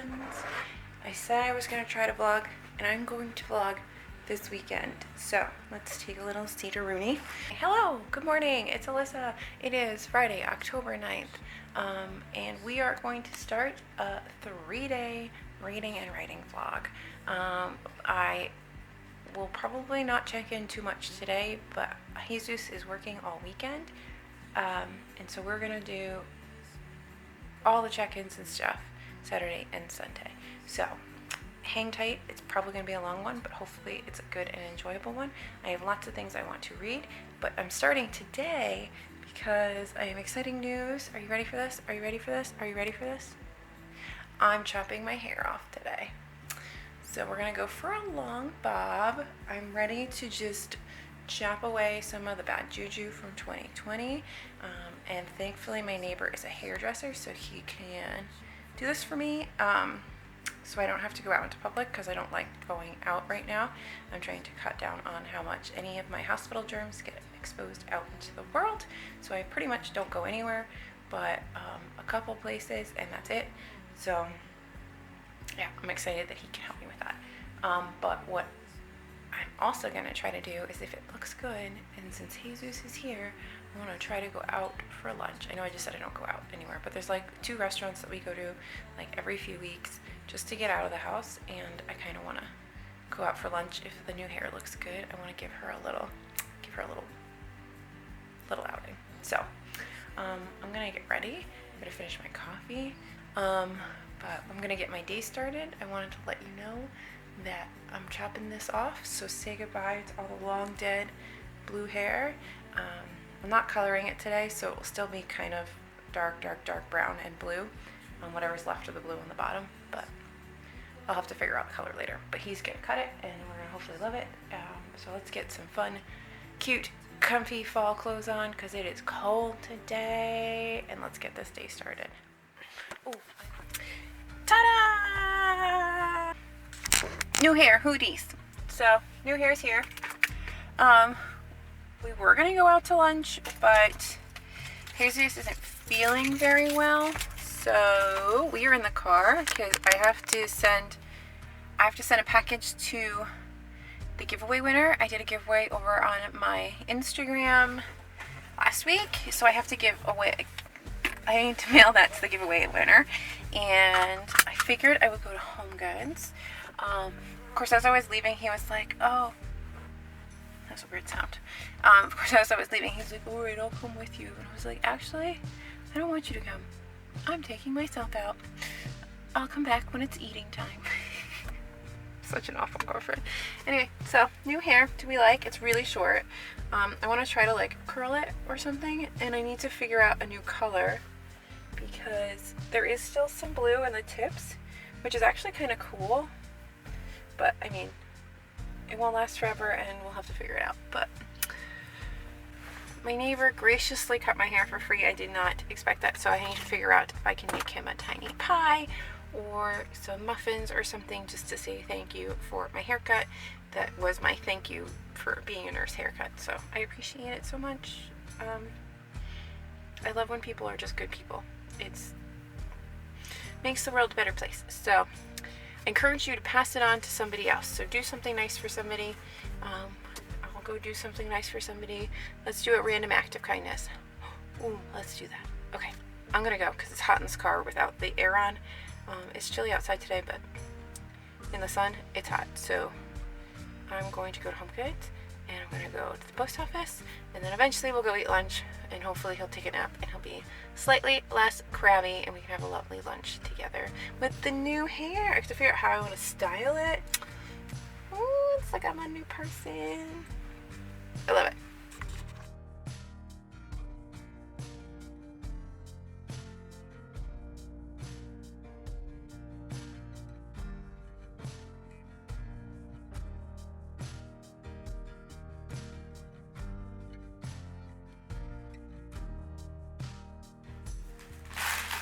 friends. I said I was going to try to vlog, and I'm going to vlog this weekend. So let's take a little Rooney. Hello, good morning, it's Alyssa. It is Friday, October 9th, and we are going to start a 3-day reading and writing vlog. I will probably not check in too much today, but Jesus is working all weekend, and so we're gonna do all the check-ins and stuff Saturday and Sunday. So hang tight, it's probably going to be a long one, but hopefully it's a good and enjoyable one. I have lots of things I want to read, but I'm starting today because I have exciting news. Are you ready for this? Are you ready for this? Are you ready for this? I'm chopping my hair off today. So we're going to go for a long bob. I'm ready to just chop away some of the bad juju from 2020, and thankfully my neighbor is a hairdresser, so he can do this for me, so I don't have to go out into public because I don't like going out right now. I'm trying to cut down on how much any of my hospital germs get exposed out into the world, so I pretty much don't go anywhere but a couple places, and that's it. So yeah, I'm excited that he can help me with that. But what I'm also going to try to do is, if it looks good, and since Jesus is here, I want to try to go out for lunch. I know I just said I don't go out anywhere, but there's like 2 restaurants that we go to like every few weeks just to get out of the house, and I kind of want to go out for lunch. If the new hair looks good, I want to give her a little outing. So I'm going to get ready. I'm going to finish my coffee, but I'm going to get my day started. I wanted to let you know that I'm chopping this off, so say goodbye to all the long dead blue hair. I'm not coloring it today, so it will still be kind of dark brown and blue on whatever's left of the blue on the bottom, but I'll have to figure out the color later. But he's gonna cut it, and we're gonna hopefully love it. So let's get some fun, cute, comfy fall clothes on, because it is cold today, and let's get this day started. Ooh. Ta-da! New hair, hoodies. So new hair's here. We were gonna go out to lunch, but Jesus isn't feeling very well, so we are in the car because I have to send a package to the giveaway winner. I did a giveaway over on my Instagram last week, so I have to give away. I need to mail that to the giveaway winner, and I figured I would go to Home Goods. Of course, as I was leaving, he was like, "Oh." That's a weird sound. Of course, as I was leaving, he's like, "Alright, I'll come with you." And I was like, "Actually, I don't want you to come. I'm taking myself out. I'll come back when it's eating time." Such an awful girlfriend. Anyway, so new hair. Do we like? It's really short. I want to try to like curl it or something, and I need to figure out a new color because there is still some blue in the tips, which is actually kind of cool. But I mean, it won't last forever, and we'll have to figure it out. But my neighbor graciously cut my hair for free. I did not expect that, so I need to figure out if I can make him a tiny pie or some muffins or something just to say thank you for my haircut. That was my thank you for being a nurse haircut, so I appreciate it so much. I love when people are just good people. It's makes the world a better place. So I encourage you to pass it on to somebody else. So do something nice for somebody. I'll go do something nice for somebody. Let's do a random act of kindness. Ooh, let's do that. Okay, I'm gonna go because it's hot in this car without the air on. It's chilly outside today, but in the sun, it's hot. So I'm going to go to Home Goods, and I'm gonna go to the post office, and then eventually we'll go eat lunch, and hopefully he'll take a nap, and he'll be slightly less crabby, and we can have a lovely lunch together with the new hair. I have to figure out how I want to style it. Ooh, it's like I'm a new person. I love it.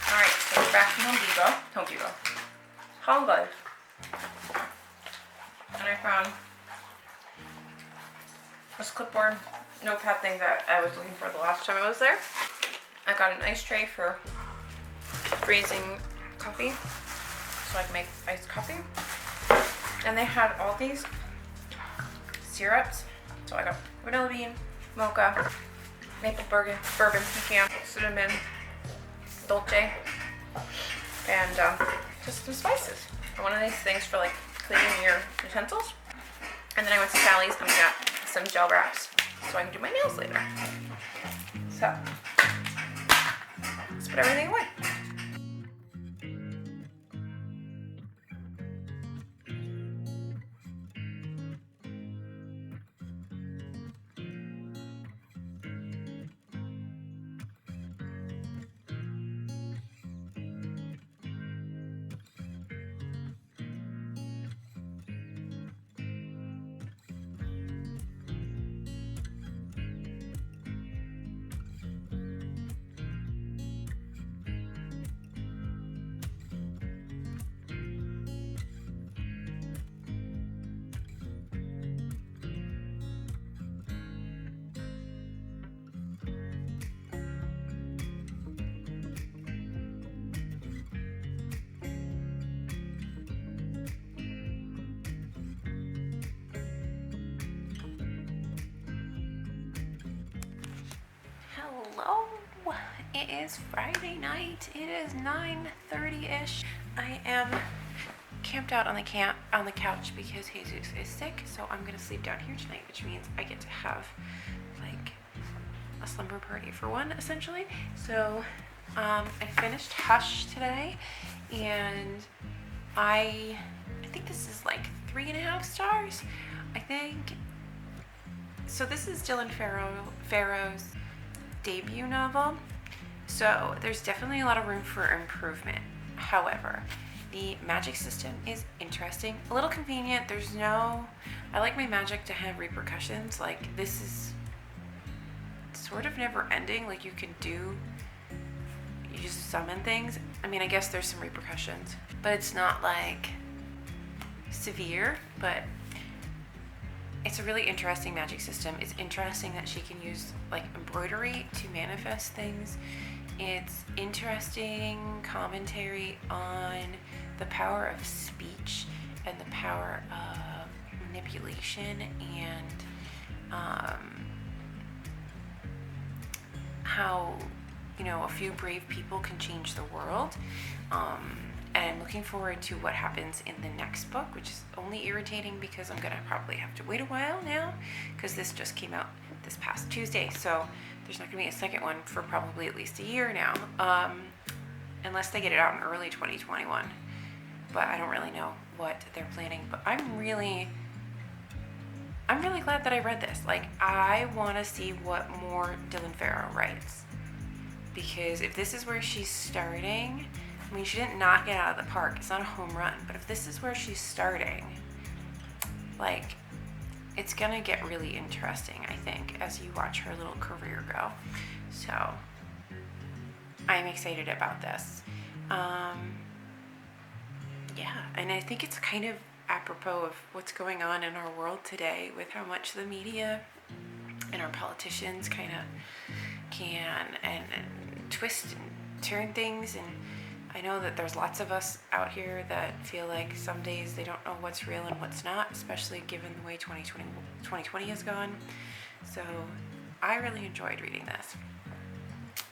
Alright, so we're back from Home Depot. And I found this clipboard notepad thing that I was looking for the last time I was there. I got an ice tray for freezing coffee. so I can make iced coffee. And they had all these syrups. So I got vanilla bean, mocha, maple bourbon, pecan, cinnamon, dolce, and just some spices. And one of these things for like cleaning your utensils. And then I went to Sally's and got some gel wraps so I can do my nails later. So let's put everything away. Hello, it is Friday night. It is 9:30-ish. I am camped out on the couch because Jesus is sick, so I'm gonna sleep down here tonight, which means I get to have like a slumber party for one, essentially. So I finished Hush today, and I think this is like 3.5 stars. I think. So this is Dylan Farrow's debut novel, so there's definitely a lot of room for improvement. However, the magic system is interesting, a little convenient. I like my magic to have repercussions. Like, this is sort of never ending. Like, you just summon things. I mean, I guess there's some repercussions, but it's not like severe. But it's a really interesting magic system. It's interesting that she can use like embroidery to manifest things. It's interesting commentary on the power of speech and the power of manipulation, and how, a few brave people can change the world. And I'm looking forward to what happens in the next book, which is only irritating because I'm gonna probably have to wait a while now, because this just came out this past Tuesday, so there's not gonna be a second one for probably at least a year now, unless they get it out in early 2021. But I don't really know what they're planning. But I'm really glad that I read this. Like, I want to see what more Dylan Farrow writes, because if this is where she's starting, I mean, she didn't knock it out of the park. It's not a home run. But if this is where she's starting, like, it's going to get really interesting, I think, as you watch her little career go. So, I'm excited about this. Yeah, and I think it's kind of apropos of what's going on in our world today, with how much the media and our politicians kind of can and twist and turn things. And I know that there's lots of us out here that feel like some days they don't know what's real and what's not, especially given the way 2020 has gone. So I really enjoyed reading this.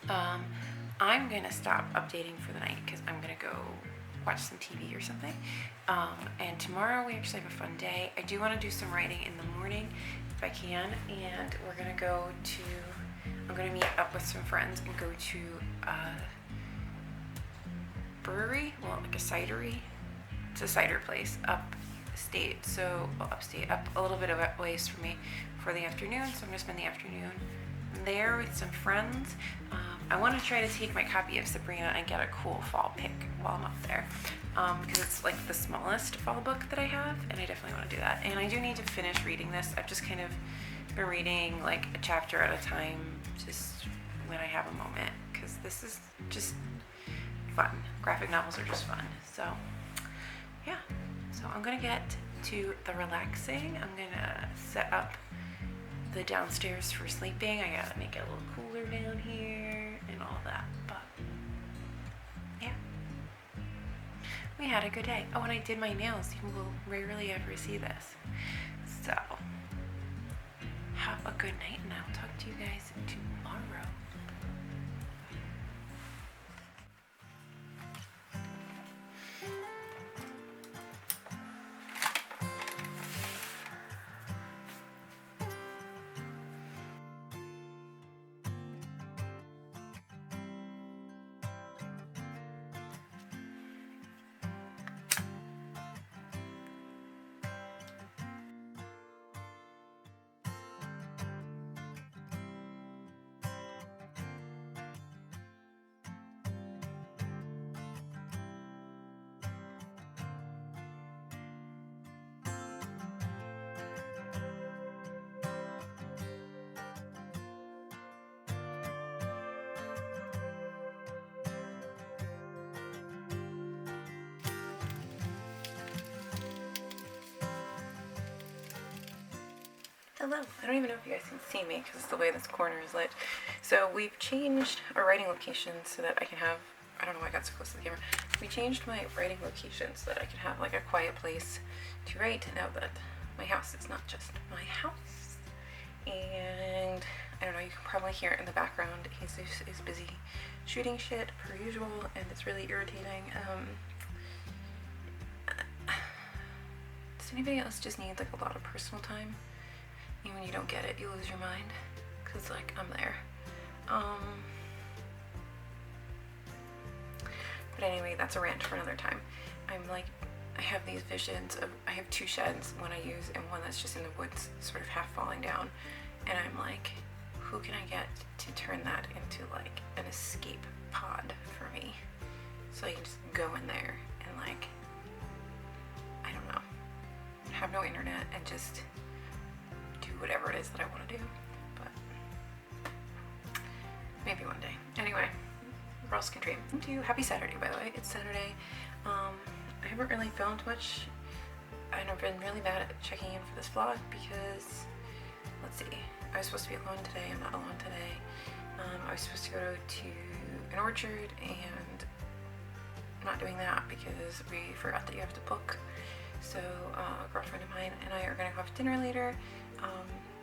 I'm going to stop updating for the night because I'm going to go watch some TV or something. And tomorrow we actually have a fun day. I do want to do some writing in the morning if I can, and we're going to I'm going to meet up with some friends and go to brewery, like a cidery. It's a cider place upstate, up a little bit of a ways from me for the afternoon. So I'm going to spend the afternoon there with some friends. I want to try to take my copy of Sabrina and get a cool fall pick while I'm up there, because it's like the smallest fall book that I have, and I definitely want to do that. And I do need to finish reading this. I've just kind of been reading like a chapter at a time, just when I have a moment, because this is just fun. Graphic novels are just fun. So yeah, so I'm gonna get to the relaxing. I'm gonna set up the downstairs for sleeping. I gotta make it a little cooler down here and all that, but yeah, we had a good day. Oh, and I did my nails. You will rarely ever see this. So, have a good night, and I'll talk to you guys tomorrow. Hello. I don't even know if you guys can see me because the way this corner is lit. So we've changed our writing location so that I can have, I don't know why I got so close to the camera. We changed my writing location so that I can have like a quiet place to write now that my house is not just my house. And I don't know, you can probably hear it in the background. He's busy shooting shit per usual, and it's really irritating. Does anybody else just need like a lot of personal time? And when you don't get it, you lose your mind. Cause like, I'm there. But anyway, that's a rant for another time. I'm like, I have these visions of, I have two sheds, one I use and one that's just in the woods, sort of half falling down. And I'm like, who can I get to turn that into like an escape pod for me? So I can just go in there and like, I don't know, have no internet and just do whatever it is that I want to do. But maybe one day. Anyway, Ross can dream. Happy Saturday, by the way. It's Saturday. I haven't really filmed much, and I've been really bad at checking in for this vlog because, let's see, I was supposed to be alone today. I'm not alone today. I was supposed to go to an orchard, and I'm not doing that because we forgot that you have to book. So a girlfriend of mine and I are gonna go have dinner later.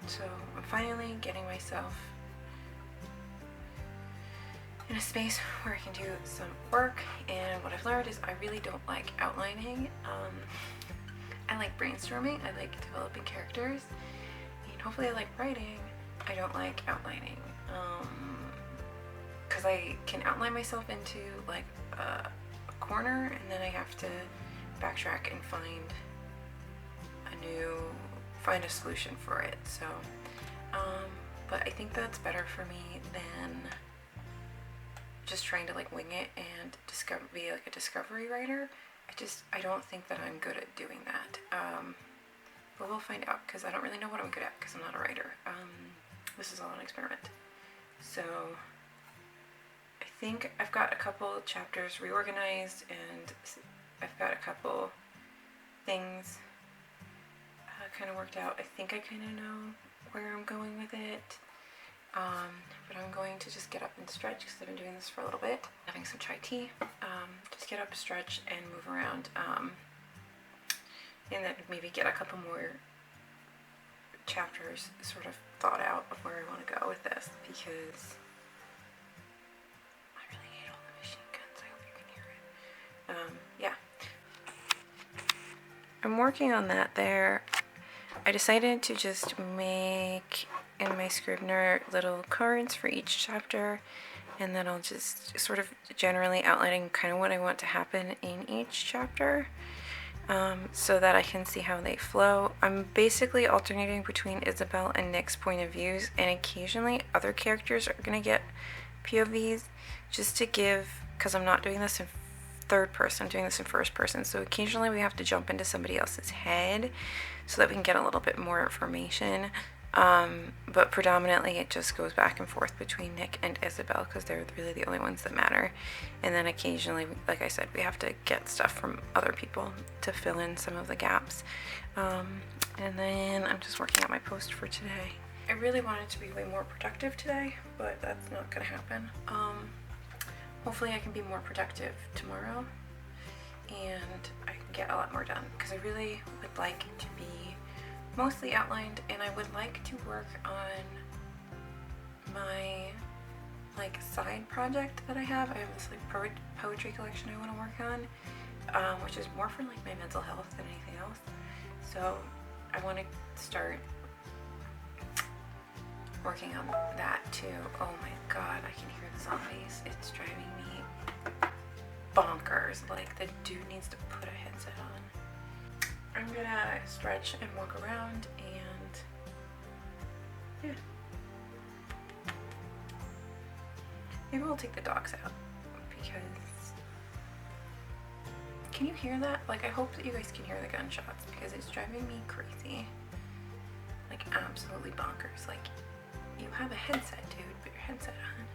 So I'm finally getting myself in a space where I can do some work, and what I've learned is I really don't like outlining. I like brainstorming, I like developing characters, and hopefully I like writing. I don't like outlining, because I can outline myself into like a corner, and then I have to backtrack and find a solution for it. So but I think that's better for me than just trying to like wing it and be like a discovery writer. I don't think that I'm good at doing that. But we'll find out, because I don't really know what I'm good at because I'm not a writer. This is all an experiment. So I think I've got a couple chapters reorganized, and I've got a couple things kind of worked out. I think I kind of know where I'm going with it. But I'm going to just get up and stretch because I've been doing this for a little bit. Having some chai tea. Just get up, stretch, and move around. And then maybe get a couple more chapters sort of thought out of where I want to go with this, because I really hate all the machine guns. I hope you can hear it. Yeah. I'm working on that there. I decided to just make in my Scrivener little cards for each chapter, and then I'll just sort of generally outlining kind of what I want to happen in each chapter, so that I can see how they flow. I'm basically alternating between Isabel and Nick's point of views, and occasionally other characters are going to get POVs, just to give, because I'm not doing this in third person, I'm doing this in first person, so occasionally we have to jump into somebody else's head so that we can get a little bit more information. But predominantly it just goes back and forth between Nick and Isabel, because they're really the only ones that matter. And then occasionally, like I said, we have to get stuff from other people to fill in some of the gaps. And then I'm just working on my post for today. I really wanted to be way more productive today, but that's not gonna happen. Hopefully I can be more productive tomorrow. and I can get a lot more done, because I really would like to be mostly outlined, and I would like to work on my like side project that I have. I have this like poetry collection I want to work on, which is more for like my mental health than anything else. So I want to start working on that too. Oh my god, I can hear the zombies. It's driving me bonkers. Like, the dude needs to put a headset on. I'm gonna stretch and walk around, and yeah. Maybe we'll take the dogs out, because can you hear that? Like, I hope that you guys can hear the gunshots, because it's driving me crazy. Like, absolutely bonkers. Like, you have a headset, dude. Put your headset on.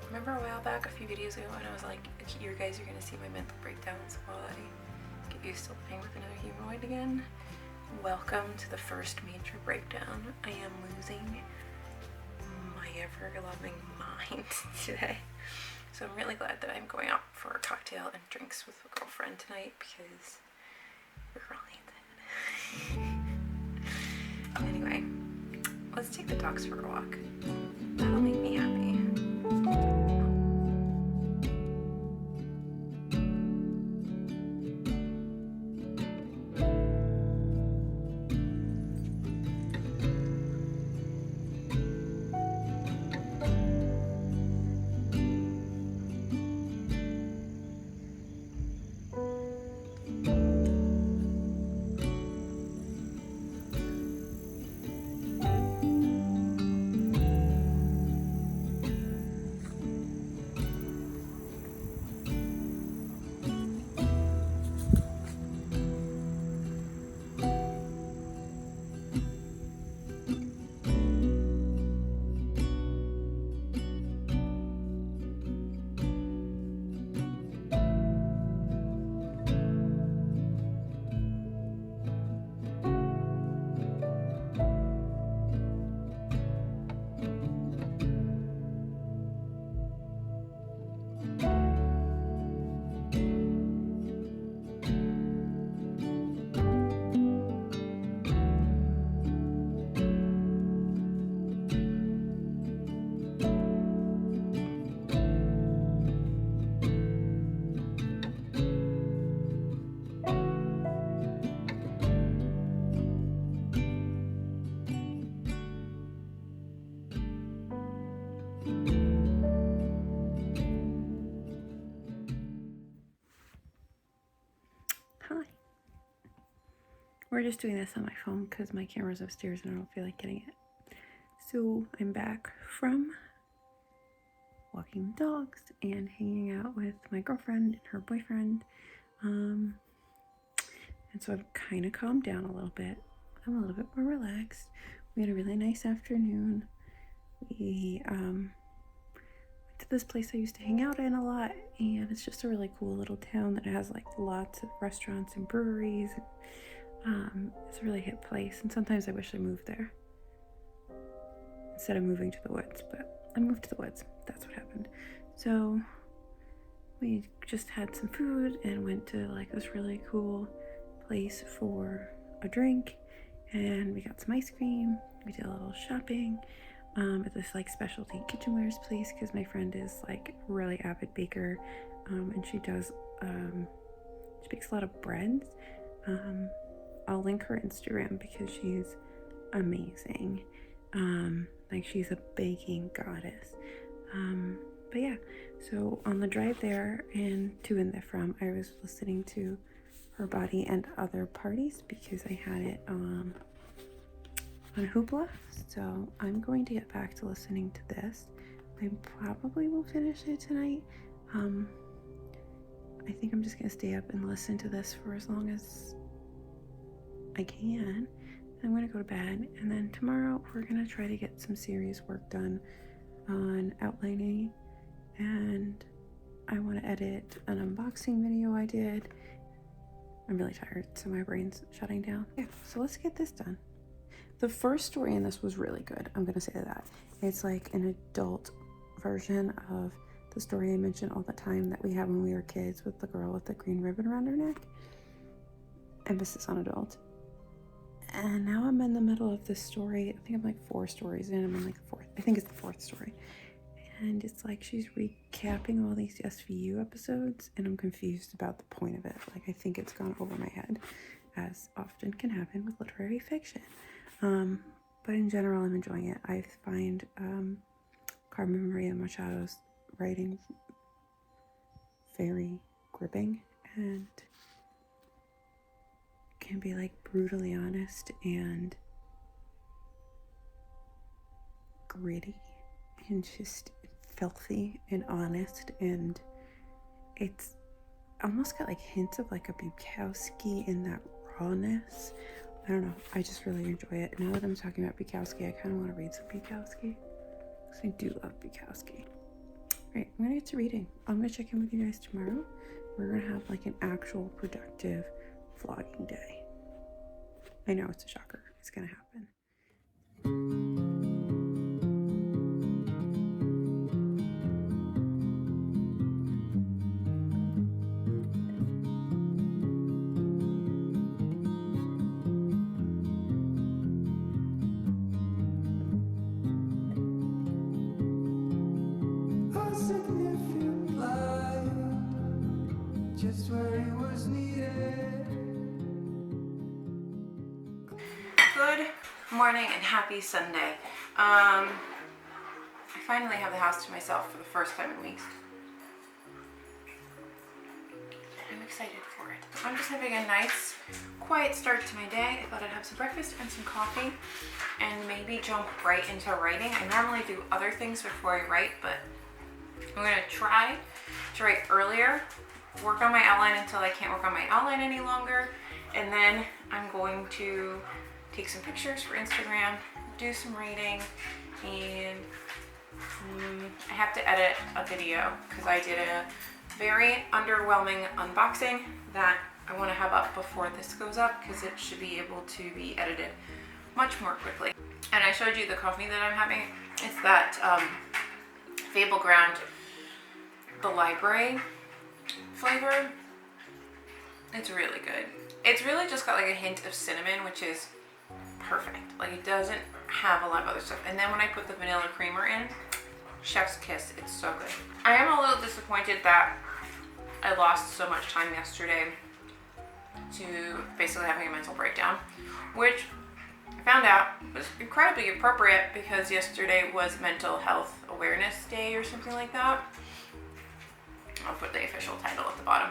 Remember a while back, a few videos ago, when I was like, you guys are gonna see my mental breakdowns while I get used to living with another humanoid again? Welcome to the first major breakdown. I am losing my ever-loving mind today. So I'm really glad that I'm going out for a cocktail and drinks with a girlfriend tonight, because we're all needs it. Anyway, let's take the dogs for a walk. That'll make me happy. Hi. We're just doing this on my phone because my camera's upstairs and I don't feel like getting it. So I'm back from walking the dogs and hanging out with my girlfriend and her boyfriend. And so I've kind of calmed down a little bit. I'm a little bit more relaxed. We had a really nice afternoon. We went to this place I used to hang out in a lot, and it's just a really cool little town that has like lots of restaurants and breweries. It's a really hip place, and sometimes I wish I moved there instead of moving to the woods, but I moved to the woods. That's what happened. So we just had some food and went to like this really cool place for a drink, and we got some ice cream. We did a little shopping at this like specialty kitchenwares place, because my friend is like a really avid baker, and she does she bakes a lot of breads. I'll link her Instagram because she's amazing. Like, she's a baking goddess. But yeah, so on the drive there and to and from, I was listening to Her Body and Other Parties because I had it on Hoopla. So I'm going to get back to listening to this. I probably will finish it tonight. I think I'm just gonna stay up and listen to this for as long as I can. I'm gonna go to bed, and then tomorrow we're gonna try to get some serious work done on outlining, and I want to edit an unboxing video I did. I'm really tired, so my brain's shutting down. Yeah, so let's get this done. The first story in this was really good. I'm gonna say that. It's like an adult version of the story I mention all the time that we had when we were kids with the girl with the green ribbon around her neck. Emphasis on adult. And now I'm in the middle of this story. I think I'm like 4 stories in. I'm in like the 4th. I think it's the 4th story. And it's like she's recapping all these SVU episodes, and I'm confused about the point of it. Like, I think it's gone over my head, as often can happen with literary fiction. But in general, I'm enjoying it. I find Carmen Maria Machado's writing very gripping and can be like brutally honest and gritty and just filthy and honest, and it's almost got like hints of like a Bukowski in that rawness. I don't know, I just really enjoy it. Now that I'm talking about Bukowski, I kind of want to read some Bukowski because I do love Bukowski. Alright, I'm gonna get to reading. I'm gonna check in with you guys tomorrow. We're gonna have like an actual productive vlogging day. I know it's a shocker, it's gonna happen. Just where it was needed. Good morning and happy Sunday. I finally have the house to myself for the first time in weeks. I'm excited for it. I'm just having a nice, quiet start to my day. I thought I'd have some breakfast and some coffee and maybe jump right into writing. I normally do other things before I write, but I'm going to try to write earlier, work on my outline until I can't work on my outline any longer, and then I'm going to take some pictures for Instagram, do some writing, and I have to edit a video because I did a very underwhelming unboxing that I want to have up before this goes up because it should be able to be edited much more quickly. And I showed you the coffee that I'm having. It's that Fable Ground, the library flavor. It's really good. It's really just got like a hint of cinnamon, which is perfect. Like, it doesn't have a lot of other stuff. And then when I put the vanilla creamer in, chef's kiss, it's so good. I am a little disappointed that I lost so much time yesterday to basically having a mental breakdown, which I found out was incredibly appropriate because yesterday was Mental Health Awareness Day or something like that. I'll put the official title at the bottom.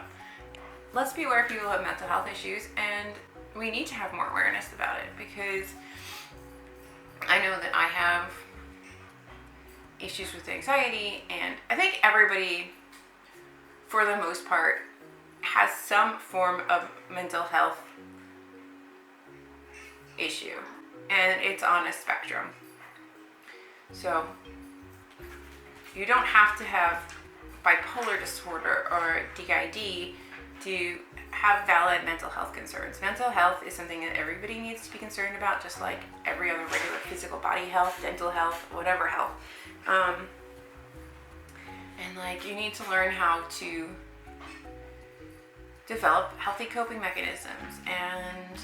Let's be aware of people who have mental health issues, and we need to have more awareness about it because I know that I have issues with anxiety, and I think everybody, for the most part, has some form of mental health issue, and it's on a spectrum. So you don't have to have bipolar disorder or DID to have valid mental health concerns. Mental health is something that everybody needs to be concerned about, just like every other regular physical body health, dental health, whatever health. And like, you need to learn how to develop healthy coping mechanisms and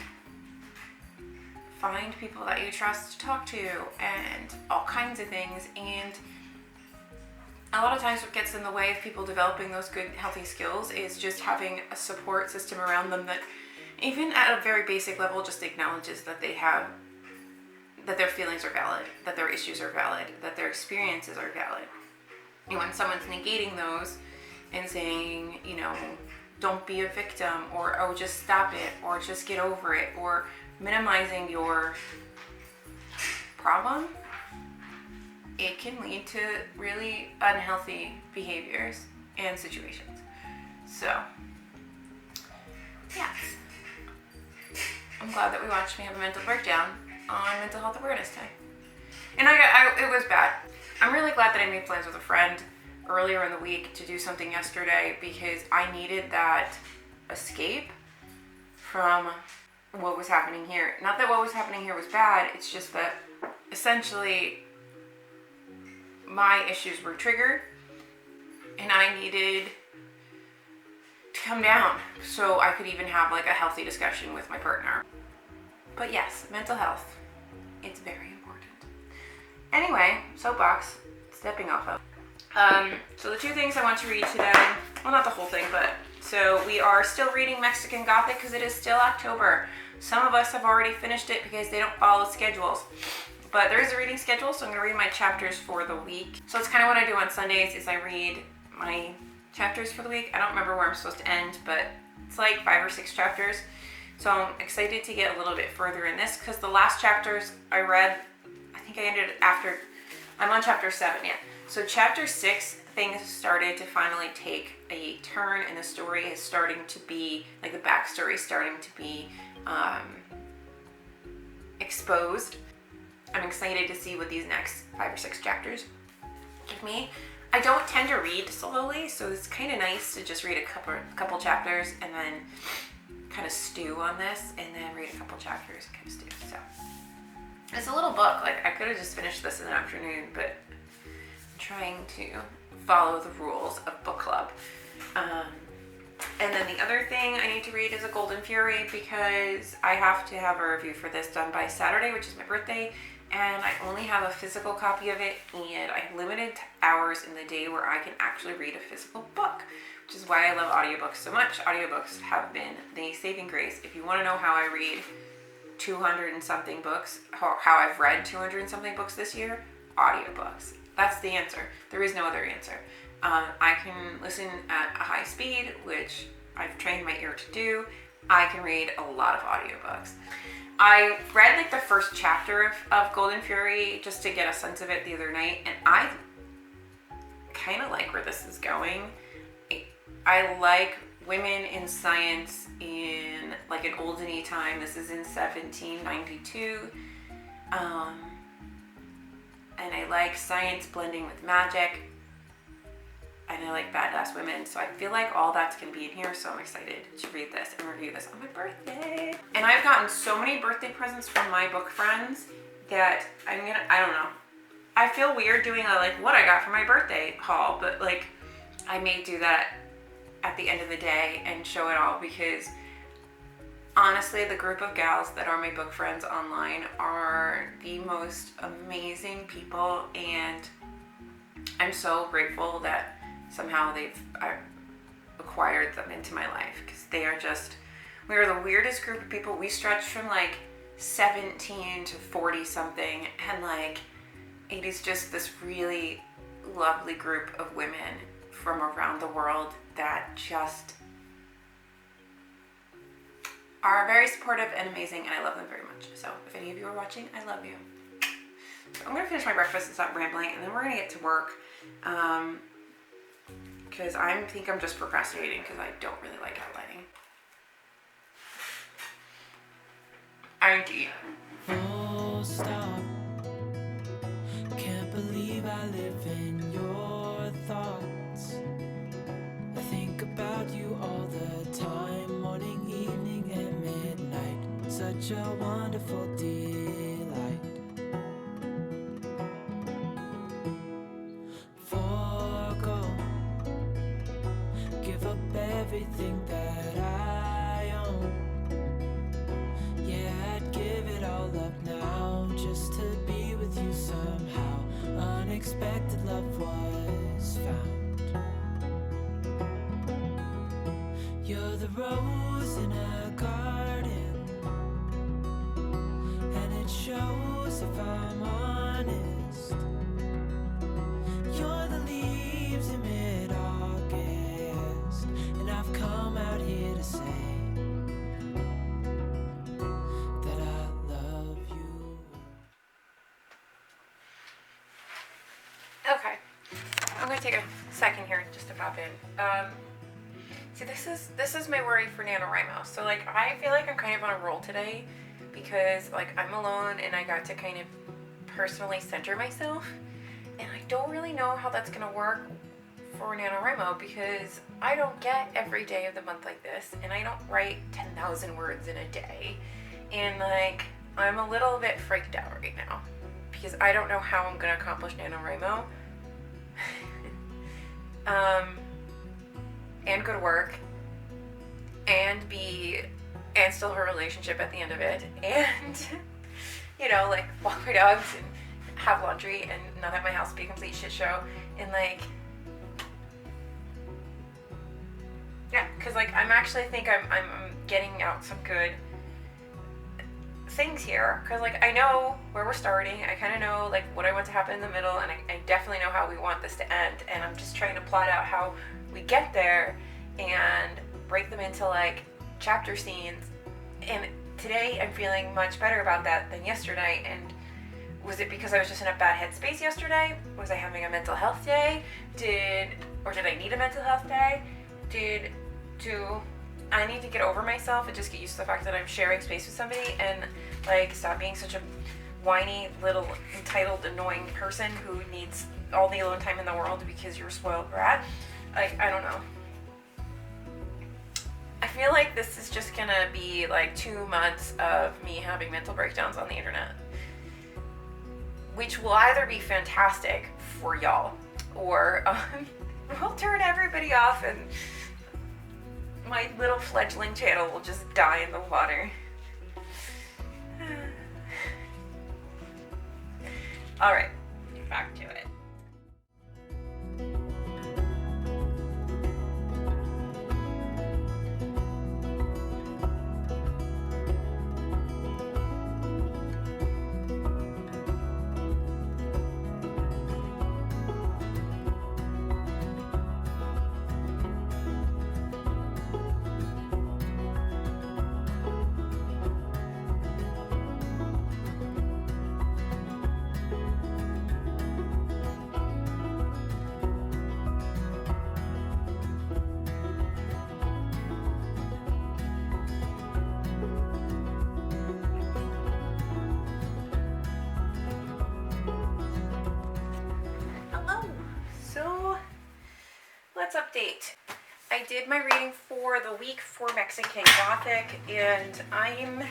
find people that you trust to talk to and all kinds of things. And a lot of times what gets in the way of people developing those good healthy skills is just having a support system around them that, even at a very basic level, just acknowledges that they have, that their feelings are valid, that their issues are valid, that their experiences are valid. And when someone's negating those and saying, you know, don't be a victim, or oh, just stop it, or just get over it, or minimizing your problem, it can lead to really unhealthy behaviors and situations. So, yes. I'm glad that we watched me have a mental breakdown on Mental Health Awareness Day. And it was bad. I'm really glad that I made plans with a friend earlier in the week to do something yesterday because I needed that escape from what was happening here. Not that what was happening here was bad, it's just that essentially my issues were triggered and I needed to come down so I could even have like a healthy discussion with my partner. But yes, mental health, it's very important. Anyway, soapbox, stepping off of. So the two things I want to read today, well, not the whole thing, but so we are still reading Mexican Gothic because it is still October. Some of us have already finished it because they don't follow schedules. But there is a reading schedule, so I'm going to read my chapters for the week. So it's kind of what I do on Sundays is I read my chapters for the week. I don't remember where I'm supposed to end, but it's like 5 or 6 chapters. So I'm excited to get a little bit further in this because the last chapters I read, I think I ended after, I'm on chapter 7, yeah. So chapter 6, things started to finally take a turn and the story is starting to be, like the backstory is starting to be exposed. I'm excited to see what these next 5 or 6 chapters give me. I don't tend to read slowly, so it's kind of nice to just read a couple chapters and then kind of stew on this, and then read a couple chapters and kind of stew. So it's a little book. Like I could have just finished this in the afternoon, but I'm trying to follow the rules of book club. And then the other thing I need to read is A Golden Fury because I have to have a review for this done by Saturday, which is my birthday. And I only have a physical copy of it, and I have limited hours in the day where I can actually read a physical book, which is why I love audiobooks so much. Audiobooks have been the saving grace. If you want to know how I read 200 and something books, how I've read 200 and something books this year, audiobooks. That's the answer. There is no other answer. I can listen at a high speed, which I've trained my ear to do. I can read a lot of audiobooks. I read like the first chapter of Golden Fury just to get a sense of it the other night, and I kind of like where this is going. I like women in science in like an olden time. This is in 1792. And I like science blending with magic. And I like badass women, so I feel like all that's gonna be in here, so I'm excited to read this and review this on my birthday. And I've gotten so many birthday presents from my book friends that I don't know. I feel weird doing a like what I got for my birthday haul, but like I may do that at the end of the day and show it all because honestly, the group of gals that are my book friends online are the most amazing people, and I'm so grateful that somehow I've acquired them into my life because we are the weirdest group of people. We stretch from like 17 to 40 something, and like it is just this really lovely group of women from around the world that just are very supportive and amazing, and I love them very much. So if any of you are watching, I love you. So I'm gonna finish my breakfast and stop rambling, and then we're gonna get to work. Because I think I'm just procrastinating because I don't really like outlining. Indeed. Full stop. Can't believe I live in your thoughts. I think about you all the time, morning, evening, and midnight. Such a wonderful delight. Forgo, give up everything that I own. Yeah, I'd give it all up now just to be with you somehow. Unexpected love was found. You're the rose in a garden, and it shows if I'm honest. You're the leaves in mid-August, and I've come out here to say that I love you. Okay, I'm gonna take a second here just to pop in. See, this is my worry for NaNoWriMo. So like, I feel like I'm kind of on a roll today because like I'm alone and I got to kind of personally center myself, and I don't really know how that's gonna work for NaNoWriMo because I don't get every day of the month like this, and I don't write 10,000 words in a day, and like I'm a little bit freaked out right now because I don't know how I'm gonna accomplish NaNoWriMo. and go to work, and still have a relationship at the end of it, and like walk my dogs and have laundry and not have my house be a complete shit show, and because I'm actually think I'm getting out some good things here, because I know where we're starting. I kind of know what I want to happen in the middle, and I definitely know how we want this to end, and I'm just trying to plot out how we get there and break them into chapter scenes. And today I'm feeling much better about that than yesterday. And was it because I was just in a bad headspace yesterday? Was I having a mental health day? Did I need a mental health day? Do I need to get over myself and just get used to the fact that I'm sharing space with somebody, and stop being such a whiny little entitled annoying person who needs all the alone time in the world because you're a spoiled brat? I don't know. I feel like this is just gonna be 2 months of me having mental breakdowns on the internet, which will either be fantastic for y'all, or will turn everybody off and my little fledgling channel will just die in the water. All right, back to it. Let's update. I did my reading for the week for Mexican Gothic, and I'm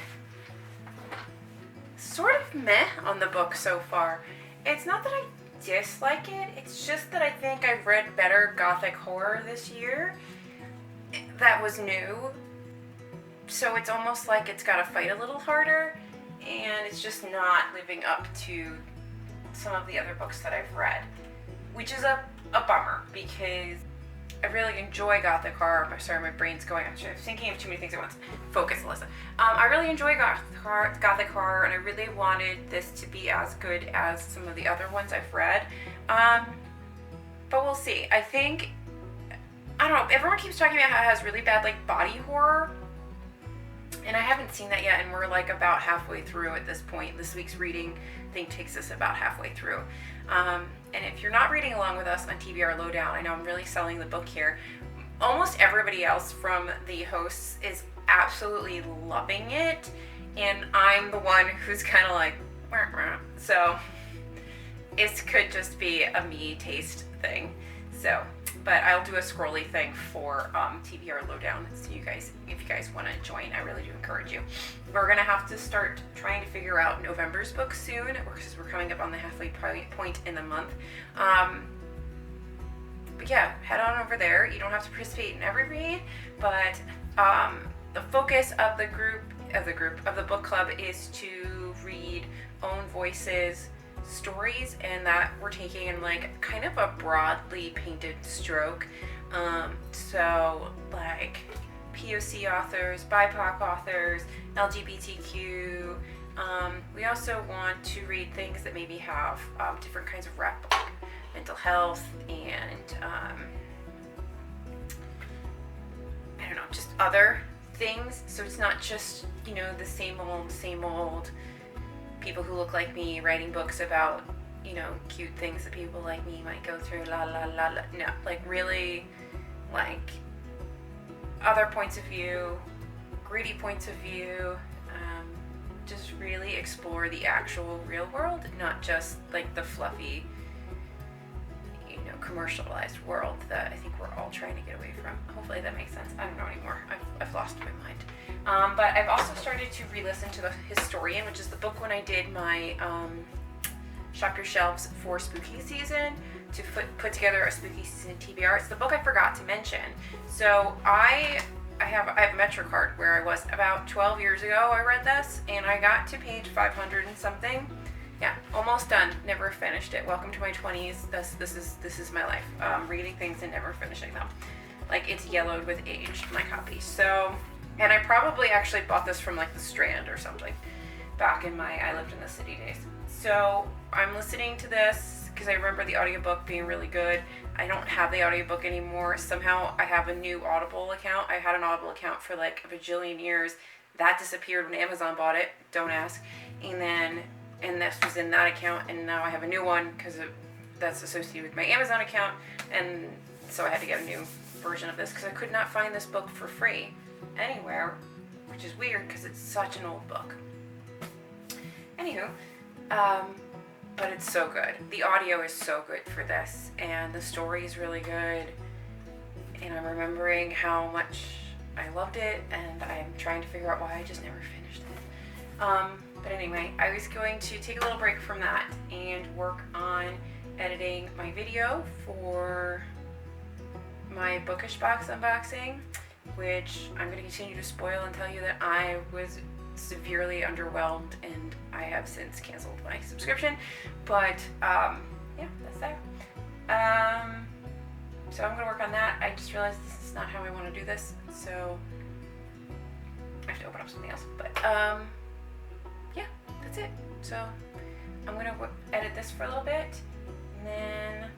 sort of meh on the book so far. It's not that I dislike it, it's just that I think I've read better Gothic horror this year that was new. So it's almost like it's got to fight a little harder, and it's just not living up to some of the other books that I've read, which is a bummer, because I really enjoy Gothic horror. Sorry, my brain's going. I'm thinking of too many things at once. Focus, Alyssa. I really enjoy Gothic horror, and I really wanted this to be as good as some of the other ones I've read. But we'll see. I think, I don't know, everyone keeps talking about how it has really bad body horror, and I haven't seen that yet, and we're about halfway through at this point. This week's reading thing takes us about halfway through. And if you're not reading along with us on TBR Lowdown, I know I'm really selling the book here. Almost everybody else from the hosts is absolutely loving it, and I'm the one who's kind of wah, wah. So it could just be a me taste thing. So, but I'll do a scrolly thing for TBR Lowdown, so you guys, if you guys want to join, I really do encourage you. We're gonna have to start trying to figure out November's book soon, because we're coming up on the halfway point in the month. But yeah, head on over there. You don't have to participate in every read, but the focus of the book club is to read own voices stories, and that we're taking in kind of a broadly painted stroke. So POC authors, BIPOC authors, LGBTQ. We also want to read things that maybe have different kinds of rep, mental health, and I don't know, just other things. So it's not just, the same old people who look like me writing books about, cute things that people like me might go through, la la la la. No, really, other points of view, gritty points of view, just really explore the actual real world, not just the fluffy, commercialized world that I think we're all trying to get away from. Hopefully that makes sense. I don't know anymore. I've lost my mind. But I've also started to re-listen to The Historian, which is the book when I did my Shop Your Shelves for spooky season. to put together a spooky season TBR. It's the book I forgot to mention. So I have a MetroCard where I was about 12 years ago. I read this and I got to page 500 and something. Yeah, almost done. Never finished it. Welcome to my 20s. This is my life. Reading things and never finishing them. Like, it's yellowed with age, my copy. So, and I probably actually bought this from like the Strand or something back in my I lived in the city days. So I'm listening to this because I remember the audiobook being really good. I don't have the audiobook anymore. Somehow I have a new Audible account. I had an Audible account for like a bajillion years. That disappeared when Amazon bought it. Don't ask. And this was in that account, and now I have a new one because that's associated with my Amazon account, and so I had to get a new version of this because I could not find this book for free anywhere, which is weird because it's such an old book. Anywho, but it's so good. The audio is so good for this, and the story is really good, and I'm remembering how much I loved it, and I'm trying to figure out why I just never finished it. But anyway, I was going to take a little break from that and work on editing my video for my Bookish Box unboxing, which I'm going to continue to spoil and tell you that I was severely underwhelmed and I have since canceled my subscription. But yeah, that's that. So I'm going to work on that. I just realized this is not how I want to do this, so I have to open up something else. But yeah, that's it. So I'm going to edit this for a little bit, and then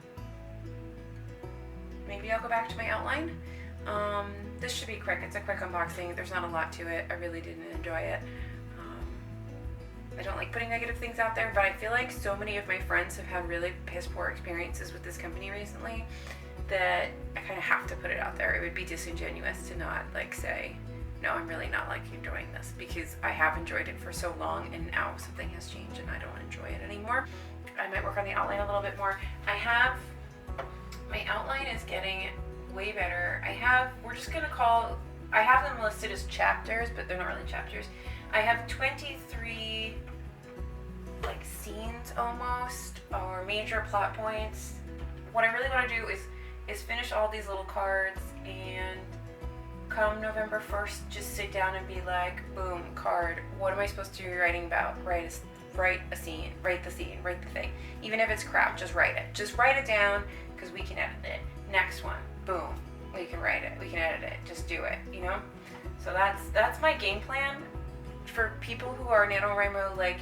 maybe I'll go back to my outline. This should be quick. It's a quick unboxing. There's not a lot to it. I really didn't enjoy it. I don't like putting negative things out there, but I feel like so many of my friends have had really piss poor experiences with this company recently that I kind of have to put it out there. It would be disingenuous to not like say, no, I'm really not like enjoying this, because I have enjoyed it for so long and now something has changed and I don't enjoy it anymore. I might work on the outline a little bit more. My outline is getting way better. I have them listed as chapters, but they're not really chapters. I have 23 like scenes almost, or major plot points. What I really want to do is finish all these little cards, and come November 1st, just sit down and be like, boom, card. What am I supposed to be writing about? Write the scene, write the thing. Even if it's crap, just write it. Just write it down, because we can edit it. Next one, boom, we can write it, we can edit it. Just do it, you know? So that's my game plan for people who are NaNoWriMo, like,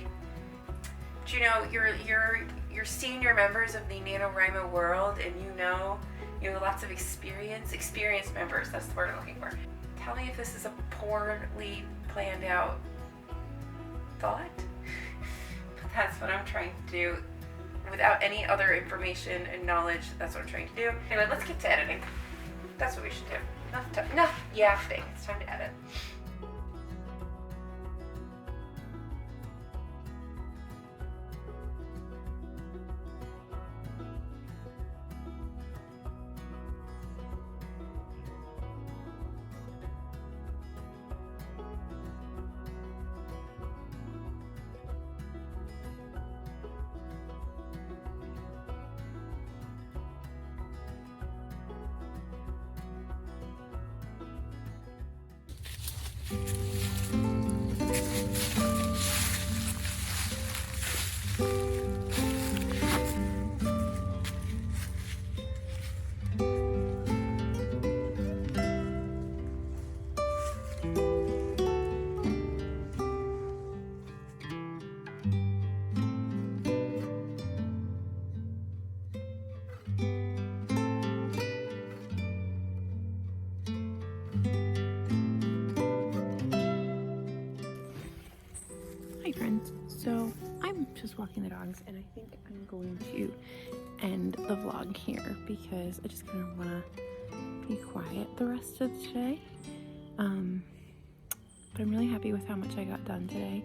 you know, you're senior members of the NaNoWriMo world, and you have lots of experienced members, that's the word I'm looking for. Tell me if this is a poorly planned out thought. But that's what I'm trying to do. Without any other information and knowledge, that's what I'm trying to do. Anyway, let's get to editing. That's what we should do. Enough yapping. It's time to edit. Hi friends, so I'm just walking the dogs, and I think I'm going to end the vlog here because I just kind of want to be quiet the rest of the day. But I'm really happy with how much I got done today.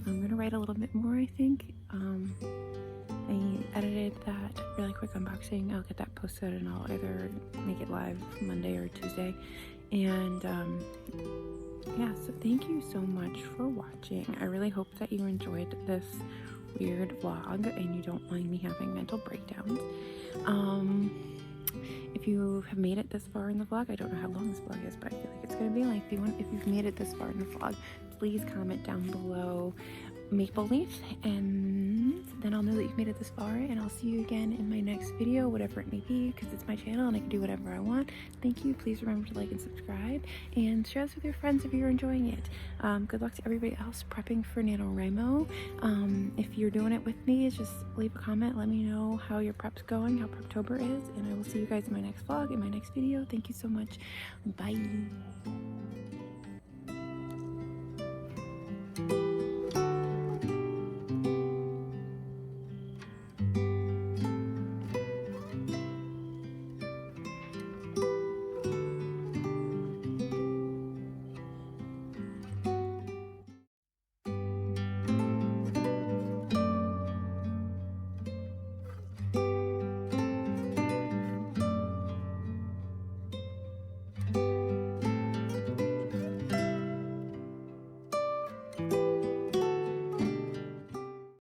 I'm gonna write a little bit more, I think. I edited that really quick unboxing. I'll get that posted, and I'll either make it live Monday or Tuesday. And yeah, so thank you so much for watching. I really hope that you enjoyed this weird vlog and you don't mind me having mental breakdowns. If you have made it this far in the vlog, I don't know how long this vlog is, but I feel like it's going to be lengthy one. If you've made it this far in the vlog, please comment down below maple leaf, and then I'll know that you've made it this far, and I'll see you again in my next video, whatever it may be, because it's my channel and I can do whatever I want. Thank you. Please remember to like and subscribe and share this with your friends if you're enjoying it. Good luck to everybody else prepping for NaNoWriMo. If you're doing it with me, just leave a comment, let me know how your prep's going, how Preptober is, and I will see you guys in my next vlog, in my next video. Thank you so much. Bye.